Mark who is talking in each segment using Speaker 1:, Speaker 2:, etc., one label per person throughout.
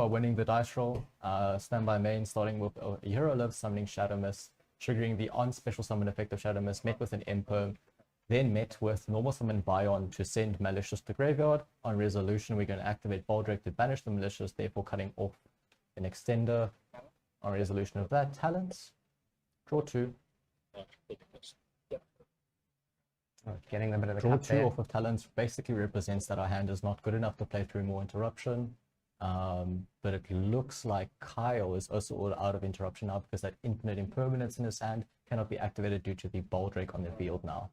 Speaker 1: are winning the dice roll. Standby main, starting with a hero live, summoning Shadow Mist, triggering the on special summon effect of Shadow Mist, met with an imperm, then met with normal summon Bion to send Malicious to graveyard. On resolution, we're going to activate Baldrick to banish the Malicious, therefore cutting off an extender. On resolution of that, Talents, draw 2.
Speaker 2: Getting a bit of the
Speaker 1: Draw
Speaker 2: cut
Speaker 1: 2
Speaker 2: there.
Speaker 1: off of Talents basically represents that our hand is not good enough to play through more interruption. But it looks like Kyle is also all out of interruption now because that infinite impermanence in his hand cannot be activated due to the Baldrick on the field now.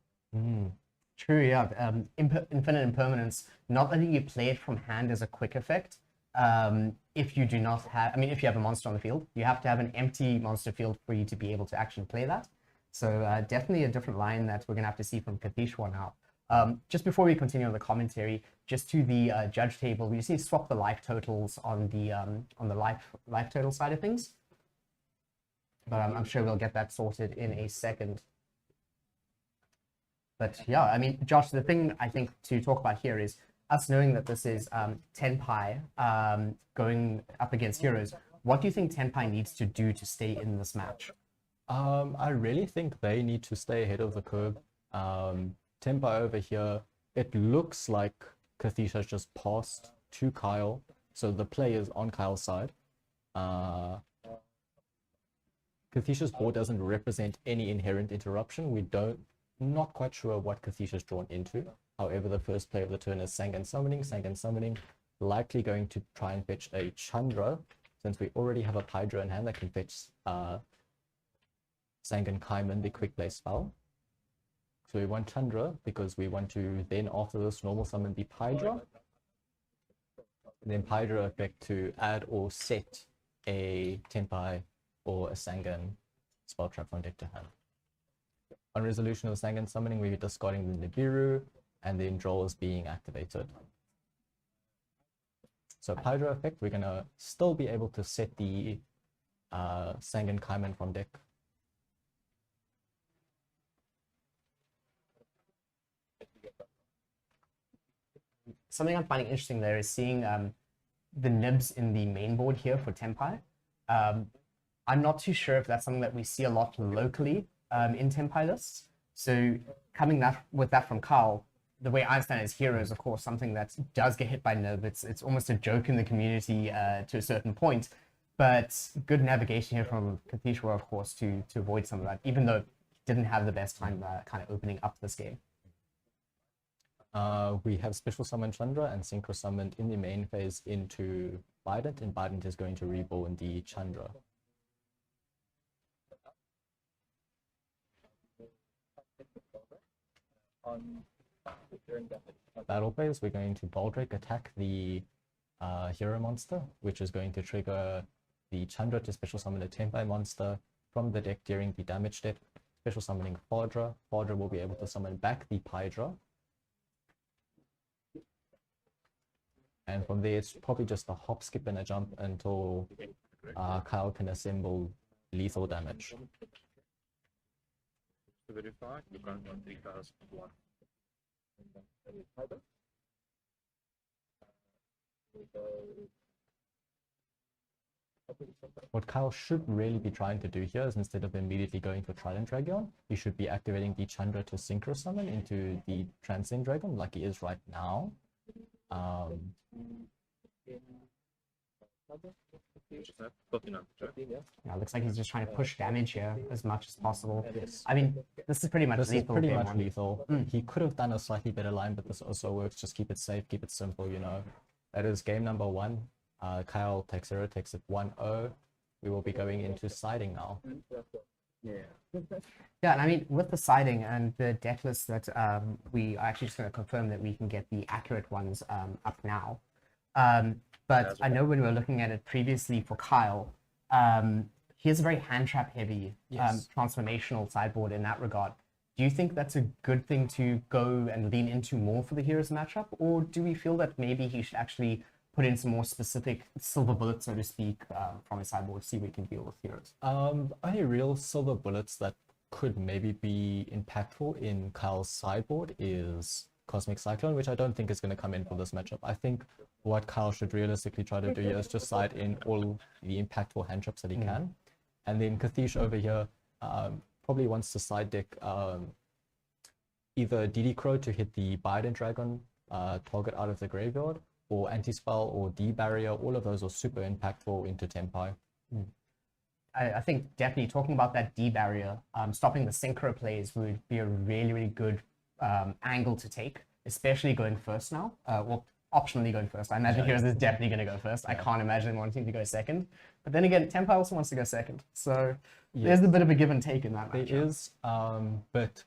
Speaker 2: True, yeah. Infinite impermanence, not letting you play it from hand as a quick effect. If you do not have, if you have a monster on the field, you have to have an empty monster field for you to be able to actually play that. So definitely a different line that we're going to have to see from Cathedral now. Just before we continue on the commentary, just to the judge table, we just need to swap the life totals on the life total side of things. But I'm sure we'll get that sorted in a second. But yeah, Josh, the thing I think to talk about here is us knowing that this is Tenpai going up against Heroes. What do you think Tenpai needs to do to stay in this match?
Speaker 1: I really think they need to stay ahead of the curve. Tenpai over here, it looks like Kathish has just passed to Kyle, so the play is on Kyle's side. Kathish's board doesn't represent any inherent interruption. Not quite sure what Kathish is drawn into. However, the first play of the turn is Sangan Summoning, likely going to try and fetch a Chandra, since we already have a Hydra in hand that can fetch Sangan Kaiman, the quick play spell. So we want Chandra because we want to then after this normal summon the Hydra. And then Hydra effect to add or set a Tenpai or a Sangan spell trap from deck to hand. On resolution of the Sangan summoning, we're discarding the Nibiru and then draw is being activated. So Hydra effect, we're gonna still be able to set the Sangan Kaiman from deck.
Speaker 2: Something I'm finding interesting there is seeing the nibs in the main board here for Tenpai. I'm not too sure if that's something that we see a lot locally in Tenpai lists. So coming with that from Carl, the way I understand it is Hero is, of course, something that does get hit by nib. It's almost a joke in the community to a certain point, but good navigation here from Cathedral, of course, to avoid some of that, even though he didn't have the best time kind of opening up this game.
Speaker 1: We have special summon Chandra and synchro summoned in the main phase into Bident, and Bident is going to reborn the Chandra. On battle phase, we're going to Baldrick attack the hero monster, which is going to trigger the Chandra to special summon a Tenpai monster from the deck during the damage step. Special summoning Fadra. Fadra will be able to summon back the Hydra. And from there, it's probably just a hop, skip, and a jump until Kyle can assemble lethal damage.
Speaker 3: To verify, you can't run 3001.
Speaker 1: What Kyle should really be trying to do here is instead of immediately going for Trident Dragon, he should be activating the Chandra to synchro summon into the Transcend Dragon like he is right now.
Speaker 2: Yeah, looks like he's just trying to push damage here as much as possible.
Speaker 1: Yes.
Speaker 2: This is pretty much lethal.
Speaker 1: He could have done a slightly better line, but this also works. Just keep it safe, keep it simple, you know. That is game number 1. Kyle takes 0, takes it 1-0. We will be going into siding now.
Speaker 2: Yeah, and with the siding and the deck list that we are actually just going to confirm that we can get the accurate ones up now. But I know when we were looking at it previously for Kyle, he has a very hand trap heavy transformational sideboard in that regard. Do you think that's a good thing to go and lean into more for the Heroes matchup? Or do we feel that maybe he should actually put in some more specific silver bullets, so to speak, from his sideboard, see what he can deal with Heroes?
Speaker 1: Only real silver bullets that could maybe be impactful in Kyle's sideboard is Cosmic Cyclone, which I don't think is going to come in for this matchup. I think what Kyle should realistically try to do here is just side in all the impactful hand traps that he can. And then Kathish over here probably wants to side deck either DD Crow to hit the Biden Dragon target out of the graveyard, or Anti-Spell or D-Barrier. All of those are super impactful into Tenpai.
Speaker 2: I think definitely talking about that D-Barrier, stopping the synchro plays would be a really, really good angle to take, especially going first now. Well, optionally going first. I imagine Heroes is definitely going to go first. I can't imagine wanting to go second. But then again, Tenpai also wants to go second. So there's a bit of a give and take in that matchup.
Speaker 1: There is, but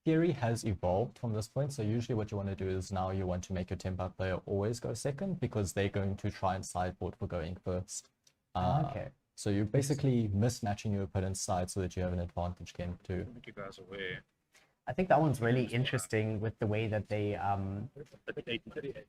Speaker 1: theory has evolved from this point. So usually what you want to do is now you want to make your Tenpai player always go second, because they're going to try and sideboard for going first.
Speaker 2: Okay.
Speaker 1: So you're basically mismatching your opponent's side so that you have an advantage game too.
Speaker 3: Make you guys aware.
Speaker 2: I think that one's really interesting with the way that they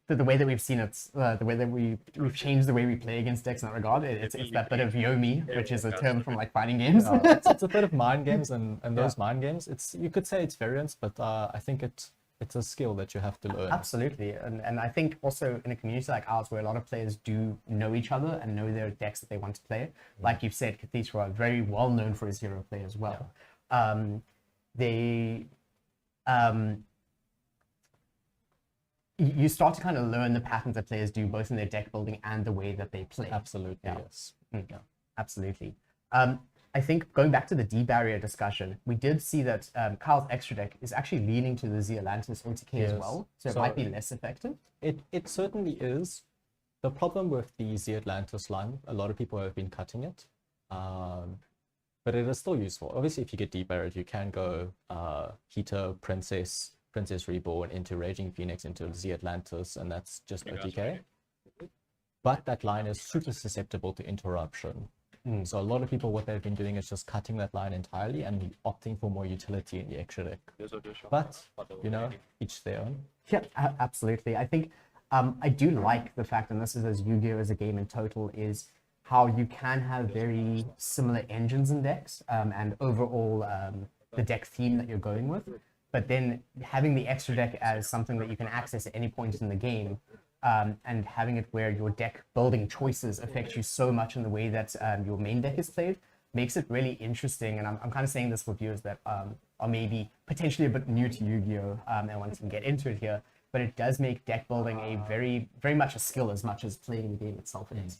Speaker 2: the way that we've seen it, the way that we've changed the way we play against decks in that regard. It's that bit of Yomi, which is a term from like fighting games.
Speaker 1: It's a bit of mind games, and those mind games, you could say it's variance, but I think it's a skill that you have to learn.
Speaker 2: Absolutely, and I think also in a community like ours where a lot of players do know each other and know their decks that they want to play, like you've said, Cathedral are very well known for his hero play as well. You start to kind of learn the patterns that players do both in their deck building and the way that they play.
Speaker 1: Absolutely, yes.
Speaker 2: Absolutely. I think going back to the D-Barrier discussion, we did see that Kyle's extra deck is actually leaning to the Z Atlantis OTK as well, so it might be less effective.
Speaker 1: It certainly is. The problem with the Z Atlantis line, a lot of people have been cutting it, but it is still useful. Obviously, if you get D-Barrier, you can go Heater, Princess Reborn into Raging Phoenix into Z Atlantis, and that's just OTK. But that line is super susceptible to interruption. So a lot of people, what they've been doing is just cutting that line entirely and opting for more utility in the extra deck. But, you know, each their own.
Speaker 2: Yeah, absolutely. I think I do like the fact, and this is as Yu-Gi-Oh! As a game in total, is how you can have very similar engines in decks and overall the deck theme that you're going with. But then having the extra deck as something that you can access at any point in the game, and having it where your deck building choices affect you so much in the way that your main deck is played, makes it really interesting. And I'm kind of saying this for viewers that are maybe potentially a bit new to Yu-Gi-Oh! And want to get into it here, but it does make deck building a very, very much a skill as much as playing the game itself is.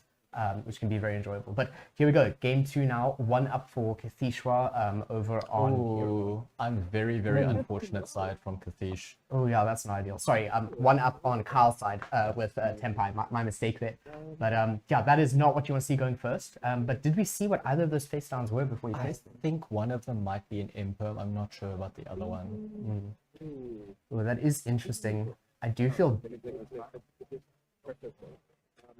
Speaker 2: Which can be very enjoyable. But here we go, game 2 now, 1 up for Cathishwa over on...
Speaker 1: Ooh, I'm very, very unfortunate side from Kathish.
Speaker 2: Oh yeah, that's not ideal. Sorry, 1 up on Kyle's side with Tenpai, my mistake there. But yeah, that is not what you want to see going first. But did we see what either of those face downs were before you placed them?
Speaker 1: I think one of them might be an Imperm, I'm not sure about the other one.
Speaker 2: Well, that is interesting. I do feel...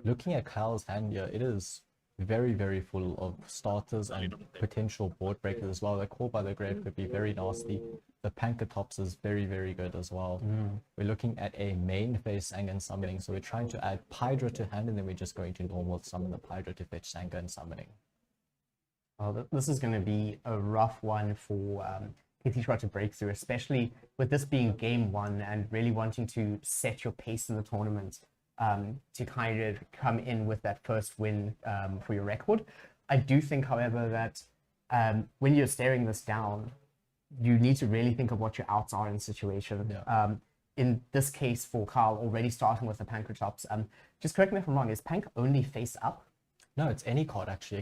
Speaker 1: Looking at Kyle's hand here, it is very, very full of starters and potential board breakers as well. The Call by the Grave could be very nasty. The Pankatops is very, very good as well. We're looking at a main phase Sangan summoning, so we're trying to add Pydra to hand, and then we're just going to normal summon the Pydra to fetch Sangan summoning.
Speaker 2: Well, this is going to be a rough one for Katishwa to break through, especially with this being game 1 and really wanting to set your pace in the tournament. To kind of come in with that first win for your record. I do think, however, that when you're staring this down, you need to really think of what your outs are in the situation. In this case, for Kyle, already starting with the Pankatops, just correct me if I'm wrong, is Pank only face up?
Speaker 1: No, it's any card actually.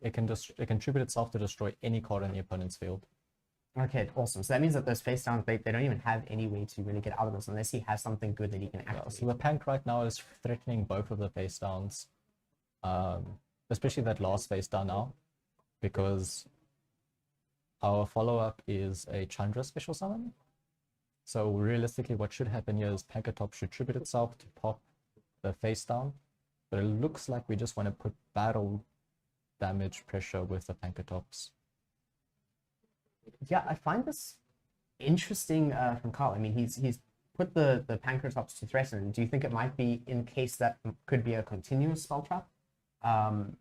Speaker 1: It can contribute itself to destroy any card in the opponent's field.
Speaker 2: Okay, awesome. So that means that those face downs, they don't even have any way to really get out of this unless he has something good that he can activate.
Speaker 1: So the Pank right now is threatening both of the face downs, especially that last face down now, because our follow-up is a Chandra special summon. So realistically, what should happen here is Pankatop should tribute itself to pop the face down, but it looks like we just want to put battle damage pressure with the Pankatops.
Speaker 2: Yeah, I find this interesting from Carl. I mean, he's put the Pankatops to threaten. Do you think it might be in case that could be a continuous spell trap? I'm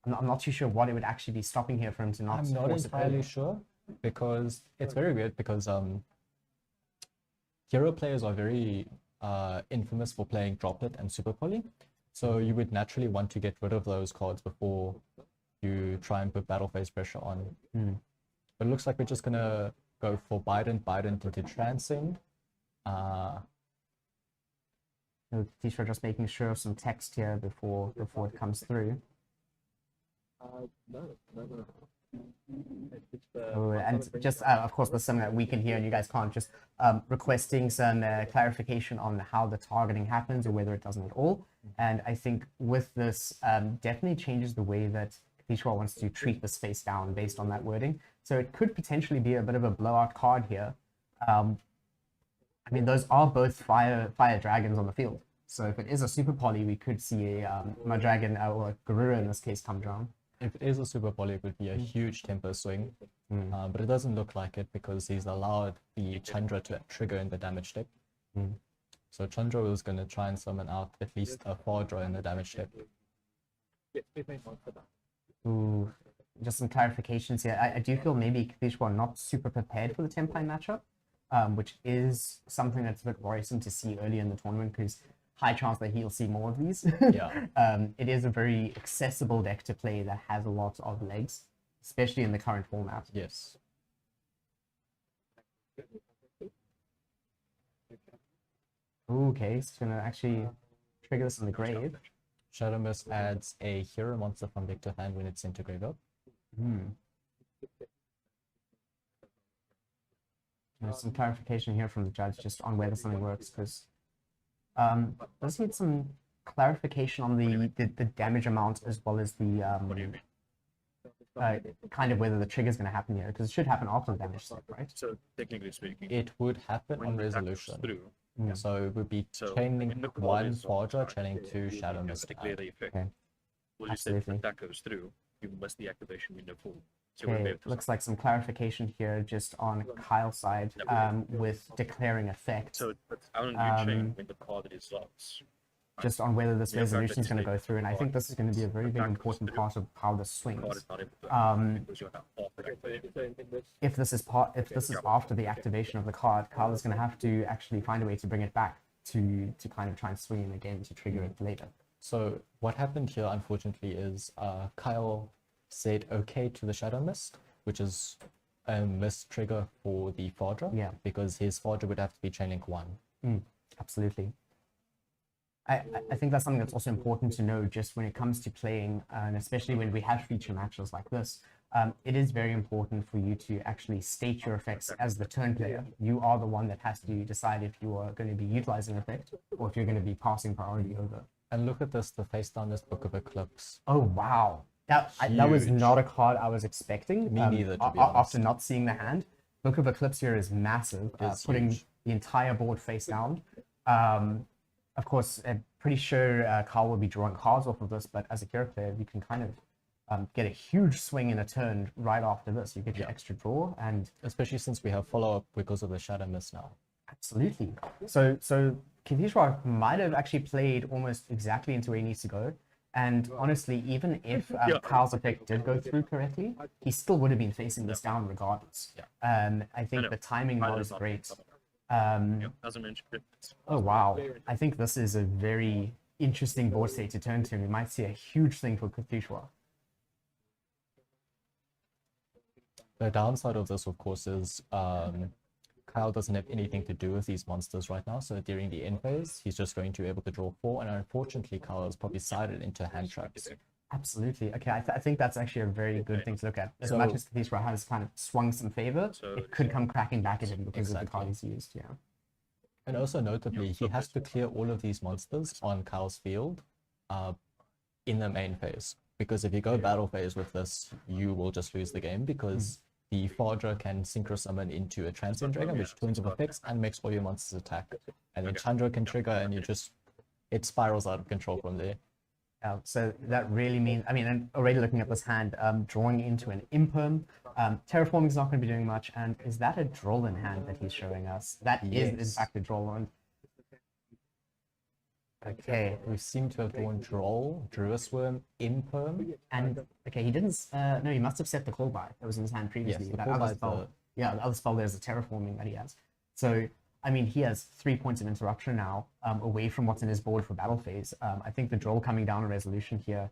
Speaker 2: not too sure what it would actually be stopping here for him to not.
Speaker 1: I'm not entirely sure, because it's very weird, because hero players are very infamous for playing Droplet and Super Poly. So you would naturally want to get rid of those cards before you try and put battle phase pressure on. But it looks like we're just gonna go for Bident into Transcend.
Speaker 2: These are just making sure of some text here before it comes through.
Speaker 3: No.
Speaker 2: Oh, and just of course, there's something that we can hear and you guys can't. Just requesting some clarification on how the targeting happens or whether it doesn't at all. And I think with this, definitely changes the way that Kishwa wants to treat this face down based on that wording. So it could potentially be a bit of a blowout card here. I mean, those are both fire dragons on the field. So if it is a super poly, we could see a Madragon or a Garura in this case come down.
Speaker 1: If it is a super poly, it would be a huge tempo swing, but it doesn't look like it because he's allowed the Chandra to trigger in the damage step. So Chandra is going to try and summon out at least a Fardra in the damage step.
Speaker 2: Ooh, just some clarifications here. I do feel maybe Kishwa not super prepared for the Tenpai matchup, which is something that's a bit worrisome to see early in the tournament because high chance that he'll see more of these.
Speaker 1: Yeah.
Speaker 2: It is a very accessible deck to play that has a lot of legs, especially in the current format.
Speaker 1: Yes.
Speaker 2: Okay, it's gonna actually trigger this in the grave.
Speaker 1: Shadow Mist adds a hero monster from deck to hand when it's sent to graveyard.
Speaker 2: There's some clarification here from the judge just on whether something works because does need some clarification on the damage amount as well as the
Speaker 3: What do you mean?
Speaker 2: kind of whether the trigger is going to happen here because it should happen after the damage step, right?
Speaker 3: So technically speaking,
Speaker 1: It would happen
Speaker 3: when
Speaker 1: on
Speaker 3: the attack goes
Speaker 1: resolution.
Speaker 3: through,
Speaker 1: So it would be
Speaker 3: So,
Speaker 1: chaining
Speaker 3: in the
Speaker 1: one
Speaker 3: qualities of
Speaker 1: Fardra,
Speaker 3: the
Speaker 1: chaining
Speaker 3: card,
Speaker 1: two
Speaker 3: you
Speaker 1: Shadow
Speaker 3: have
Speaker 1: Mist.
Speaker 3: to declare the effect.
Speaker 2: Okay.
Speaker 3: Well, you said if
Speaker 2: Absolutely.
Speaker 3: that goes through, you miss the activation window full. So we'll be
Speaker 2: Okay,
Speaker 3: able to
Speaker 2: looks like some clarification here just on Kyle's side with declaring effect,
Speaker 3: So it's out on your chain when the card dissolves.
Speaker 2: just on whether this
Speaker 3: Yeah, but
Speaker 2: resolution is going to
Speaker 3: basically,
Speaker 2: go through. And I think this is going to be a very big important part of how this
Speaker 3: The card
Speaker 2: swings.
Speaker 3: is not able to activate because you're not off the activation.
Speaker 2: If this is after the activation of the card, Kyle is going to have to actually find a way to bring it back to kind of try and swing it again to trigger it later.
Speaker 1: So what happened here, unfortunately, is Kyle said okay to the Shadow Mist, which is a miss trigger for the Fardra.
Speaker 2: Yeah.
Speaker 1: Because his Fardra would have to be chainlink 1.
Speaker 2: Absolutely. I think that's something that's also important to know just when it comes to playing, and especially when we have feature matches like this. It is very important for you to actually state your effects as the turn player. You are the one that has to decide if you are going to be utilizing effect or if you're going to be passing priority over.
Speaker 1: And look at this, the face down this Book of Eclipse.
Speaker 2: Oh, wow. That was
Speaker 1: Huge.
Speaker 2: not a card I was expecting.
Speaker 1: Me neither, to be
Speaker 2: After
Speaker 1: honest.
Speaker 2: not seeing the hand. Book of Eclipse here is massive,
Speaker 1: It's
Speaker 2: putting
Speaker 1: huge.
Speaker 2: the entire board face down. Of course, I'm pretty sure Carl will be drawing cards off of this, but as a hero player, you can kind of get a huge swing in a turn right after this. You get your extra draw, and
Speaker 1: Especially since we have follow-up because of the Shadow Mist now.
Speaker 2: absolutely. So Kithishwa might have actually played almost exactly into where he needs to go. And honestly, even if Kyle's effect did go through correctly, he still would have been facing this down regardless. I think
Speaker 3: know.
Speaker 2: the timing now is
Speaker 3: not
Speaker 2: great.
Speaker 3: As I mentioned, it's
Speaker 2: Oh, wow. I think this is a very interesting board state to turn to. We might see a huge thing for Kithishwa.
Speaker 1: The downside of this, of course, is Kyle doesn't have anything to do with these monsters right now. So during the end phase, he's just going to be able to draw 4. And unfortunately, Kyle is probably sided into hand traps.
Speaker 2: Absolutely. Okay, I think that's actually a very good thing to look at. As
Speaker 1: So-
Speaker 2: much as Kithishwa has kind of swung some favor, it could come cracking back at him because of the card he's used. Yeah.
Speaker 1: And also notably, he has to clear all of these monsters on Kyle's field in the main phase. Because if you go battle phase with this, you will just lose the game because the Fardra can synchro summon into a Transcend Dragon, which turns off effects and makes all your monsters attack. And then Chandra can trigger and it spirals out of control from there.
Speaker 2: So that really means, I mean, I'm already looking at this hand, drawing into an Imperm. Terraforming is not going to be doing much. And is that a Droll-in hand that he's showing us? That is, in
Speaker 1: Yes.
Speaker 2: fact, a Droll-in. Okay.
Speaker 1: We seem to have drawn Droll, Druisworm, Imperm.
Speaker 2: And, okay, he didn't, no, he must have set the call by. That was in his hand previously.
Speaker 1: the
Speaker 2: That
Speaker 1: call
Speaker 2: other
Speaker 1: by
Speaker 2: spell,
Speaker 1: the-
Speaker 2: yeah, the other spell there's a Terraforming that he has. So I mean, he has 3 points of interruption now, away from what's in his board for battle phase. I think the draw coming down on resolution here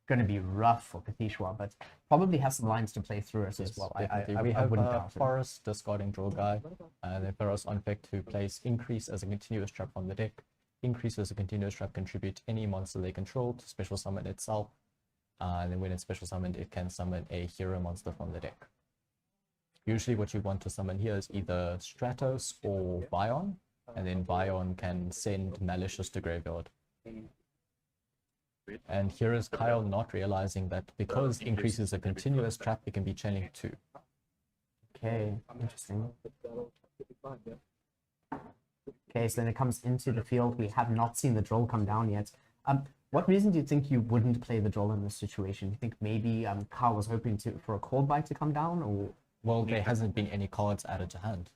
Speaker 2: going to be rough for Kathishwa, but probably has some lines to play through us as well.
Speaker 1: We have
Speaker 2: wouldn't doubt it.
Speaker 1: Forest discarding draw guy, and then Ferros on effect to place increase as a continuous trap on the deck. Increase as a continuous trap contribute any monster they control to special summon itself, and then when it's special summoned, it can summon a hero monster from the deck. Usually what you want to summon here is either Stratos or Vion, and then Vion can send Malicious to graveyard. And here is Kyle not realizing that because increase is a continuous trap, it can be chaining 2.
Speaker 2: Okay, interesting. Okay, so then it comes into the field. We have not seen the droll come down yet. What reason do you think you wouldn't play the droll in this situation? You think maybe Kyle was hoping for a cold bite to come down, or?
Speaker 1: Well, there hasn't been any cards added to hand.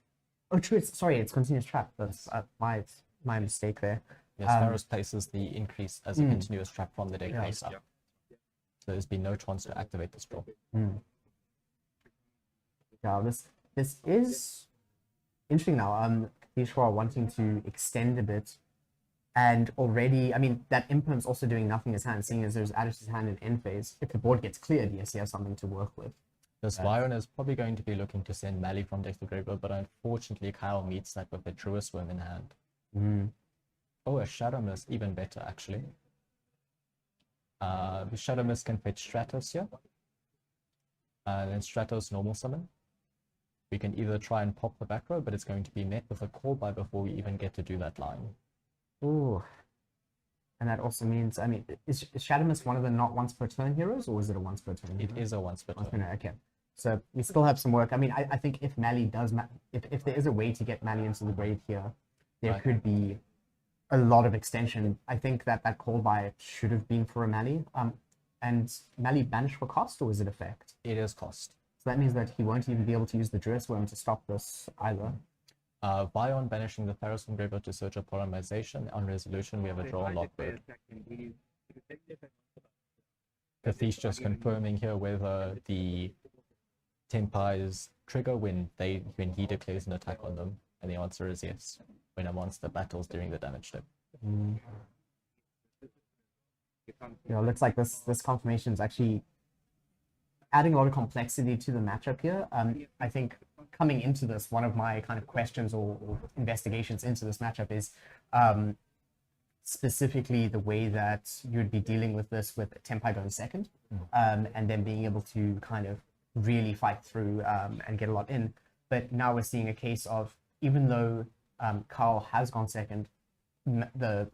Speaker 2: Oh, true. Sorry, it's continuous trap. That's my mistake there.
Speaker 1: Yes, Ferros places the increase as a continuous trap from the deck face up. So there's been no chance to activate this draw.
Speaker 2: Yeah, this is interesting now. Kathishwa wanting to extend a bit, and already, I mean, that Imperm's also doing nothing in his hand, seeing as there's added to his hand in end phase. If the board gets cleared, yes, he has something to work with.
Speaker 1: This Vion is probably going to be looking to send Mali from deck to graveyard, but unfortunately Kyle meets that with a Druid Worm in hand. Oh, a Shadow Mist, even better actually. The Shadow Mist can fetch Stratos here. Then Stratos normal summon. We can either try and pop the back row, but it's going to be met with a call by before we even get to do that line.
Speaker 2: Ooh. And that also means, I mean, is Shadow Mist one of the not once per turn heroes, or is it a once per turn hero?
Speaker 1: It is a once per turn.
Speaker 2: Okay. So we still have some work. I mean, I think if Mali does, if there is a way to get Mali into the grave here, there could be a lot of extension. I think that call by should have been for a Mali. And Mali banished for cost, or is it effect?
Speaker 1: It is cost.
Speaker 2: So that means that he won't even be able to use the Druid Worm to stop this either.
Speaker 1: Vion banishing the Ferros from graveyard to search a polymerization. On resolution, we have a draw on Lockbird. Kathish just confirming here whether the Tenpai's trigger when he declares an attack on them, and the answer is yes. When a monster battles during the damage step.
Speaker 2: You know, it looks like this confirmation is actually adding a lot of complexity to the matchup here. I think coming into this, one of my kind of questions or investigations into this matchup is specifically the way that you'd be dealing with this with Tenpai going second, and then being able to kind of really fight through and get a lot in. But now we're seeing a case of, even though Carl has gone second, the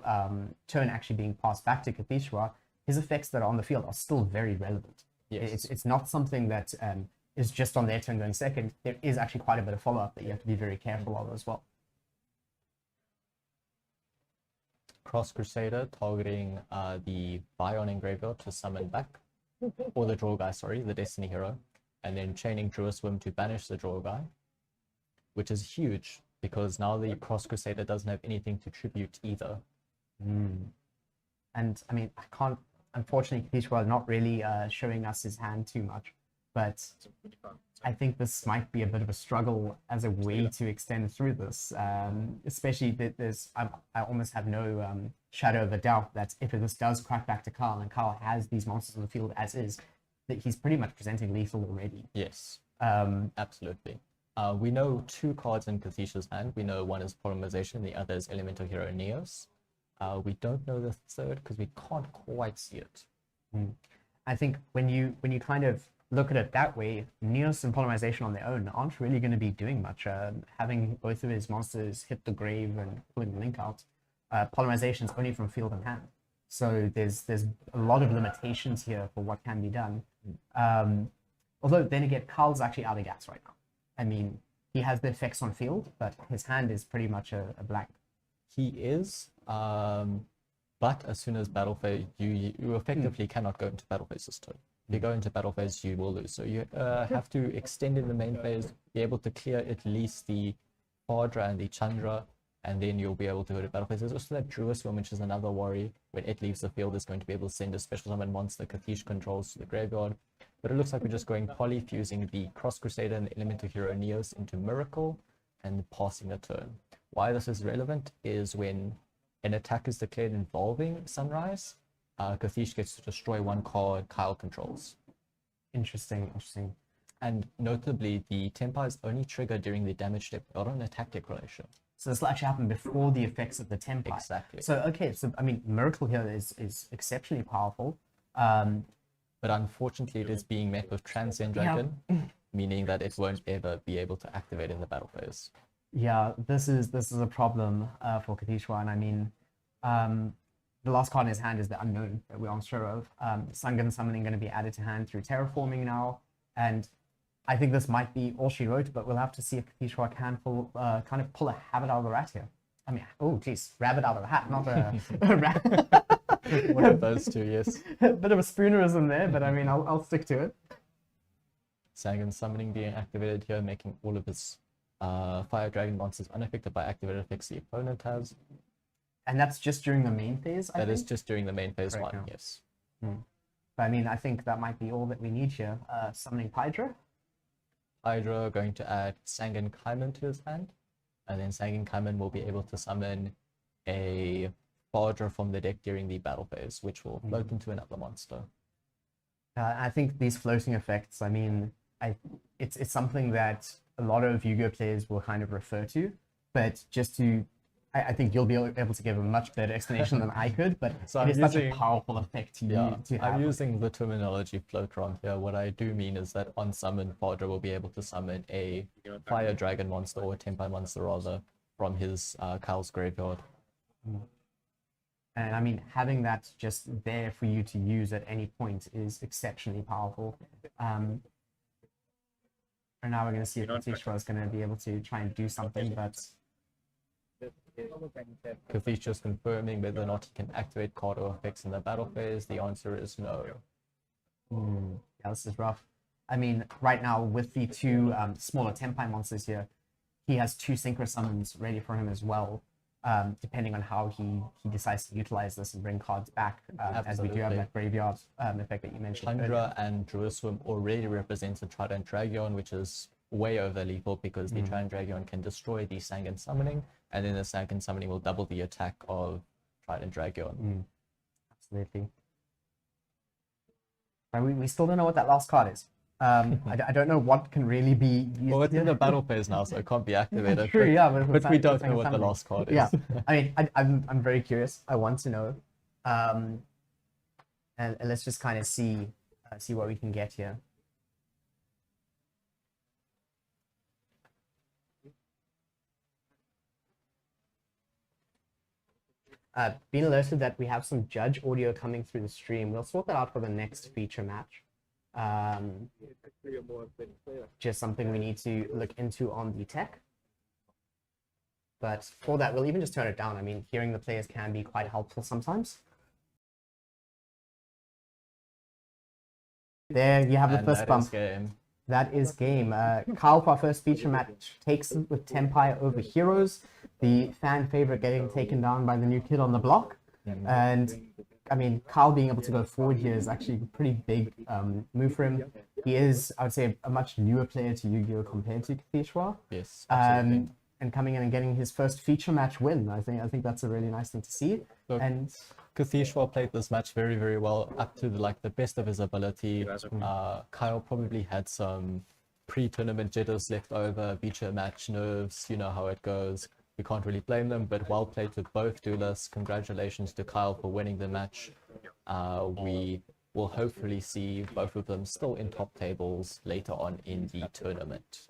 Speaker 2: turn actually being passed back to Kathishwa, his effects that are on the field are still very relevant.
Speaker 1: Yes.
Speaker 2: It's not something that is just on their turn going second. There is actually quite a bit of follow-up that you have to be very careful of as well.
Speaker 1: Cross Crusader targeting the Vion in graveyard to summon back, or the draw guy, sorry, the Destiny hero, and then chaining Druid Swim to banish the draw guy, which is huge because now the Cross Crusader doesn't have anything to tribute either.
Speaker 2: And I mean, I can't, unfortunately, Kathishwa is not really showing us his hand too much, but I think this might be a bit of a struggle as a way to extend through this, especially that I almost have no shadow of a doubt that if this does crack back to Carl, and Carl has these monsters on the field as is, that he's pretty much presenting lethal already.
Speaker 1: Yes, absolutely. We know 2 cards in Kathish's hand. We know one is Polymerization, the other is Elemental Hero Neos. We don't know the third because we can't quite see it.
Speaker 2: I think when you kind of look at it that way, Neos and Polymerization on their own aren't really going to be doing much. Having both of his monsters hit the grave and pulling the link out, Polymerization is only from field and hand. So there's a lot of limitations here for what can be done. Although then again, Carl's actually out of gas right now. I mean, he has the effects on field, but his hand is pretty much a blank.
Speaker 1: He is, but as soon as battle phase, you effectively cannot go into battle phase this turn. If you go into battle phase, you will lose. So you have to extend in the main phase, be able to clear at least the Fadra and the Chandra, and then you'll be able to go to battle phase. There's also that Druid Swim, which is another worry. When it leaves the field, it's going to be able to send a special summon monster Kathish controls to the graveyard. But it looks like we're just going poly, fusing the Cross Crusader and the Elemental Hero Neos into Miracle. and passing a turn. Why this is relevant is when an attack is declared involving Sunrise, Kathish gets to destroy one card Kyle controls.
Speaker 2: Interesting, interesting.
Speaker 1: And notably, the Tenpai is only triggered during the damage step, not on attack declaration.
Speaker 2: So this will actually happen before the effects of the Tenpai.
Speaker 1: Exactly.
Speaker 2: So, okay, so, I mean, Miracle here is exceptionally powerful.
Speaker 1: But unfortunately, it is being met with Transcend Dragon, meaning that it won't ever be able to activate in the battle phase.
Speaker 2: Yeah, this is a problem for Katishwa, and I mean, the last card in his hand is the Unknown that we're unsure of. Sungun Summoning going to be added to hand through Terraforming now, and I think this might be all she wrote, but we'll have to see if Katishwa can kind of pull a habit out of the rat here. I mean, oh geez, rabbit out of the hat, not a rat.
Speaker 1: One of those two, yes.
Speaker 2: A bit of a spoonerism there, but I mean, I'll stick to it.
Speaker 1: Sangan Summoning being activated here, making all of his Fire Dragon monsters unaffected by activated effects the opponent has.
Speaker 2: And that's just during the main phase, I
Speaker 1: That
Speaker 2: think?
Speaker 1: is just during the main phase
Speaker 2: Right
Speaker 1: 1,
Speaker 2: now.
Speaker 1: yes.
Speaker 2: But I mean, I think that might be all that we need here. Summoning Hydra.
Speaker 1: Hydra going to add Sangan Kaiman to his hand, and then Sangan Kaiman will be able to summon a Fodra from the deck during the battle phase, which will float into another monster.
Speaker 2: I think these floating effects, I mean, it's something that a lot of Yu-Gi-Oh players will kind of refer to, but just to, I think you'll be able to give a much better explanation than I could, but
Speaker 1: So
Speaker 2: it is
Speaker 1: I'm
Speaker 2: such a
Speaker 1: using-
Speaker 2: powerful effect to have.
Speaker 1: I'm using the terminology float around here. What I do mean is that on summon, Fodra will be able to summon a Fire Dragon monster or a Tenpai monster rather from his Kyle's graveyard.
Speaker 2: And I mean, having that just there for you to use at any point is exceptionally powerful. And now we're going to see if Katishwa is going to be able to try and do something, but
Speaker 1: Kathish just confirming whether or not he can activate card or effects in the battle phase. The answer is no.
Speaker 2: yeah, this is rough. I mean, right now with the two smaller Tenpai monsters here, he has two Synchro Summons ready for him as well, depending on how he decides to utilize this and bring cards back, as we do have
Speaker 1: Absolutely.
Speaker 2: that graveyard effect that you mentioned earlier.
Speaker 1: Chandra and Jerusalem already represents a Trident Dragon, which is way over lethal because the Trident Dragon can destroy the Sangan Summoning, and then the Sangan Summoning will double the attack of Trident Dragon.
Speaker 2: Absolutely. But we still don't know what that last card is. I don't know what can really be used.
Speaker 1: Well, it's in
Speaker 2: here.
Speaker 1: the battle phase now, so it can't be activated.
Speaker 2: True,
Speaker 1: but,
Speaker 2: yeah,
Speaker 1: but we don't
Speaker 2: Sangan
Speaker 1: know what the
Speaker 2: Summoning.
Speaker 1: last card is.
Speaker 2: Yeah, I mean, I'm very curious. I want to know, and let's just kind of see what we can get here. Being alerted that we have some judge audio coming through the stream. We'll sort that out for the next feature match. Just something we need to look into on the tech. But for that, we'll even just turn it down. I mean, hearing the players can be quite helpful sometimes. There you have the
Speaker 1: And
Speaker 2: first
Speaker 1: that
Speaker 2: bump.
Speaker 1: is game.
Speaker 2: That is game. Kyle for our first feature match takes it with Tenpai over Heroes. The fan favorite getting taken down by the new kid on the block. And I mean, Kyle being able to go forward here is actually a pretty big move for him. He is, I would say, a much newer player to Yu-Gi-Oh compared to Katishwa.
Speaker 1: Yes, absolutely.
Speaker 2: And coming in and getting his first feature match win. I think that's a really nice thing to see.
Speaker 1: Look,
Speaker 2: And
Speaker 1: Kathishwa played this match very, very well, up to the best of his ability. Kyle probably had some pre-tournament jitters left over, feature match nerves, you know how it goes. We can't really blame them, but well played to both duelists. Congratulations to Kyle for winning the match. We will hopefully see both of them still in top tables later on in the tournament.